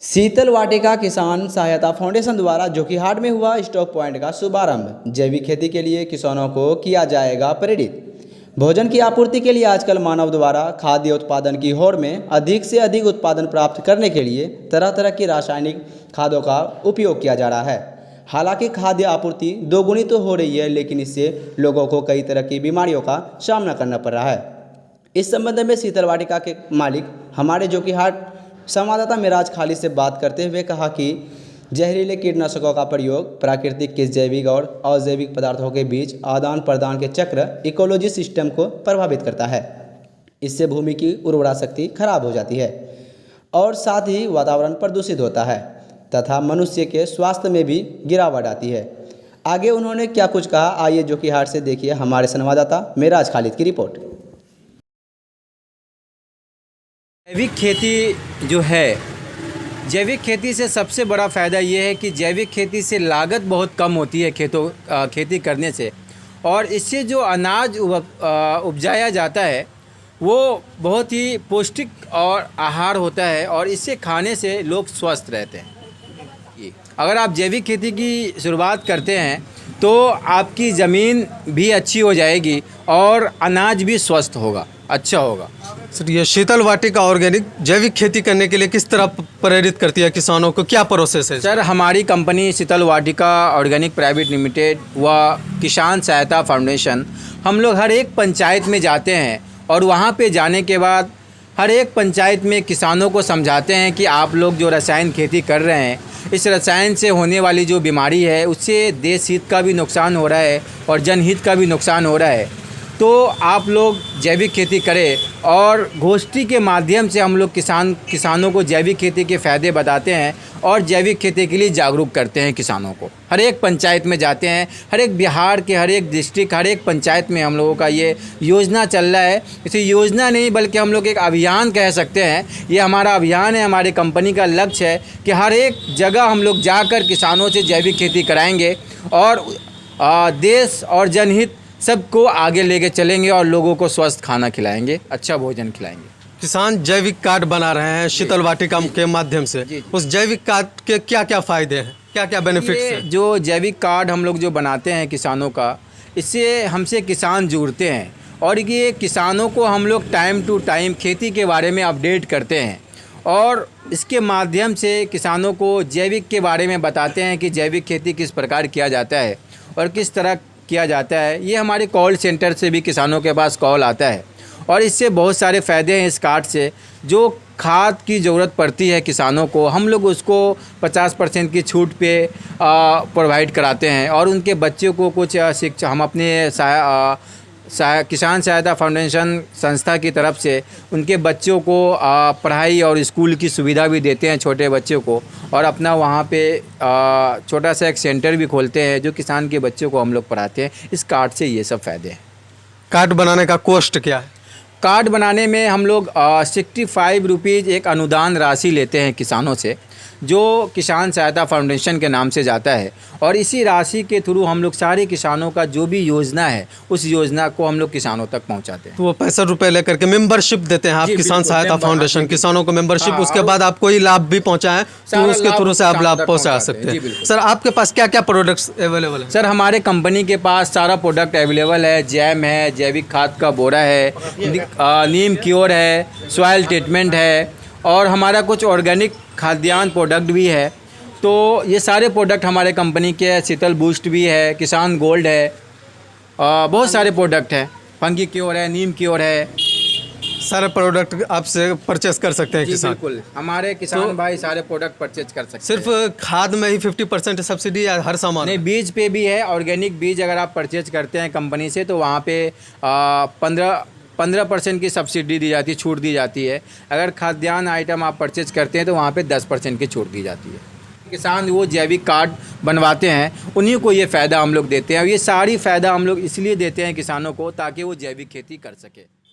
शीतल वाटिका किसान सहायता फाउंडेशन द्वारा जोकीहाट में हुआ स्टॉक पॉइंट का शुभारंभ। जैविक खेती के लिए किसानों को किया जाएगा प्रेरित। भोजन की आपूर्ति के लिए आजकल मानव द्वारा खाद्य उत्पादन की होड़ में अधिक से अधिक उत्पादन प्राप्त करने के लिए तरह तरह की रासायनिक खादों का उपयोग किया जा रहा है। हालांकि खाद्य आपूर्ति दोगुनी तो हो रही है, लेकिन इससे लोगों को कई तरह की बीमारियों का सामना करना पड़ रहा है। इस संबंध में शीतल वाटिका के मालिक हमारे जोकीहाट संवाददाता मिराज खालिद से बात करते हुए कहा कि जहरीले कीटनाशकों का प्रयोग प्राकृतिक के जैविक और अजैविक पदार्थों के बीच आदान प्रदान के चक्र इकोलॉजी सिस्टम को प्रभावित करता है। इससे भूमि की उर्वरा शक्ति खराब हो जाती है और साथ ही वातावरण प्रदूषित होता है तथा मनुष्य के स्वास्थ्य में भी गिरावट आती है। आगे उन्होंने क्या कुछ कहा, आइए जोकीहाट से देखिए हमारे संवाददाता मिराज खालिद की रिपोर्ट। जैविक खेती जो है, जैविक खेती से सबसे बड़ा फ़ायदा ये है कि जैविक खेती से लागत बहुत कम होती है खेती करने से, और इससे जो अनाज उपजाया जाता है वो बहुत ही पौष्टिक और आहार होता है और इससे खाने से लोग स्वस्थ रहते हैं। अगर आप जैविक खेती की शुरुआत करते हैं तो आपकी ज़मीन भी अच्छी हो जाएगी और अनाज भी स्वस्थ होगा, अच्छा होगा। सर, ये शीतल वाटिका ऑर्गेनिक जैविक खेती करने के लिए किस तरह प्रेरित करती है किसानों को, क्या प्रोसेस है? सर, हमारी कंपनी शीतल वाटिका ऑर्गेनिक प्राइवेट लिमिटेड व किसान सहायता फाउंडेशन, हम लोग हर एक पंचायत में जाते हैं और वहाँ पे जाने के बाद हर एक पंचायत में किसानों को समझाते हैं कि आप लोग जो रसायन खेती कर रहे हैं, इस रसायन से होने वाली जो बीमारी है उससे देश हित का भी नुकसान हो रहा है और जनहित का भी नुकसान हो रहा है। तो आप लोग जैविक खेती करें, और गोष्ठी के माध्यम से हम लोग किसानों को जैविक खेती के फ़ायदे बताते हैं और जैविक खेती के लिए जागरूक करते हैं किसानों को। हर एक पंचायत में जाते हैं, हर एक बिहार के हर एक डिस्ट्रिक्ट, हर एक पंचायत में हम लोगों का ये योजना चल रहा है। इसे योजना नहीं बल्कि हम लोग एक अभियान कह सकते हैं। ये हमारा अभियान है, हमारी कंपनी का लक्ष्य है कि हर एक जगह हम लोग जाकर किसानों से जैविक खेती कराएँगे और देश और जनहित सबको आगे लेके चलेंगे और लोगों को स्वस्थ खाना खिलाएंगे, अच्छा भोजन खिलाएंगे। किसान जैविक कार्ड बना रहे हैं शीतल वाटिका के माध्यम से, उस जैविक कार्ड के क्या क्या फ़ायदे हैं, क्या क्या बेनिफिट्स हैं? जो जैविक कार्ड हम लोग जो बनाते हैं किसानों का, इससे हमसे किसान जुड़ते हैं और ये किसानों को हम लोग टाइम टू टाइम खेती के बारे में अपडेट करते हैं और इसके माध्यम से किसानों को जैविक के बारे में बताते हैं कि जैविक खेती किस प्रकार किया जाता है और किस तरह किया जाता है। ये हमारे कॉल सेंटर से भी किसानों के पास कॉल आता है और इससे बहुत सारे फ़ायदे हैं। इस कार्ड से जो खाद की ज़रूरत पड़ती है किसानों को, हम लोग उसको 50% की छूट पे प्रोवाइड कराते हैं और उनके बच्चों को कुछ शिक्षा हम अपने किसान सहायता फाउंडेशन संस्था की तरफ से उनके बच्चों को पढ़ाई और स्कूल की सुविधा भी देते हैं, छोटे बच्चों को, और अपना वहाँ पे छोटा सा एक सेंटर भी खोलते हैं जो किसान के बच्चों को हम लोग पढ़ाते हैं। इस कार्ड से ये सब फ़ायदे हैं। कार्ड बनाने का कॉस्ट क्या है? कार्ड बनाने में हम लोग 65 रुपीज़ एक अनुदान राशि लेते हैं किसानों से, जो किसान सहायता फाउंडेशन के नाम से जाता है, और इसी राशि के थ्रू हम लोग सारे किसानों का जो भी योजना है उस योजना को हम लोग किसानों तक पहुंचाते हैं। तो वो 65 रुपये लेकर के मेंबरशिप देते हैं आप किसान सहायता फाउंडेशन, किसानों को मेंबरशिप, उसके बाद आप कोई लाभ भी पहुंचाएं तो उसके थ्रू से आप लाभ पहुंचा सकते हैं। सर, आपके पास क्या क्या प्रोडक्ट्स अवेलेबल है? सर, हमारे कंपनी के पास सारा प्रोडक्ट अवेलेबल है। जैम है, जैविक खाद का बोरा है, नीम क्योर है, सॉइल ट्रीटमेंट है, और हमारा कुछ ऑर्गेनिक खाद्यान्न प्रोडक्ट भी है। तो ये सारे प्रोडक्ट हमारे कंपनी के हैं। शीतल बूस्ट भी है, किसान गोल्ड है, बहुत सारे प्रोडक्ट हैं। फंगी क्योर है, नीम क्योर है, सारे प्रोडक्ट आपसे परचेस कर सकते हैं किसान। बिल्कुल, हमारे किसान भाई सारे प्रोडक्ट परचेज कर सकते हैं। सिर्फ खाद में ही 50% सब्सिडी या हर सामान? नहीं, बीज पे भी है। ऑर्गेनिक बीज अगर आप परचेज करते हैं कंपनी से तो वहाँ पे 15% की सब्सिडी दी जाती है, छूट दी जाती है। अगर खाद्यान्न आइटम आप परचेज करते हैं तो वहाँ पे 10% की छूट दी जाती है। किसान वो जैविक कार्ड बनवाते हैं, उन्हीं को ये फ़ायदा हम लोग देते हैं। और ये सारी फ़ायदा हम लोग इसलिए देते हैं किसानों को ताकि वो जैविक खेती कर सके।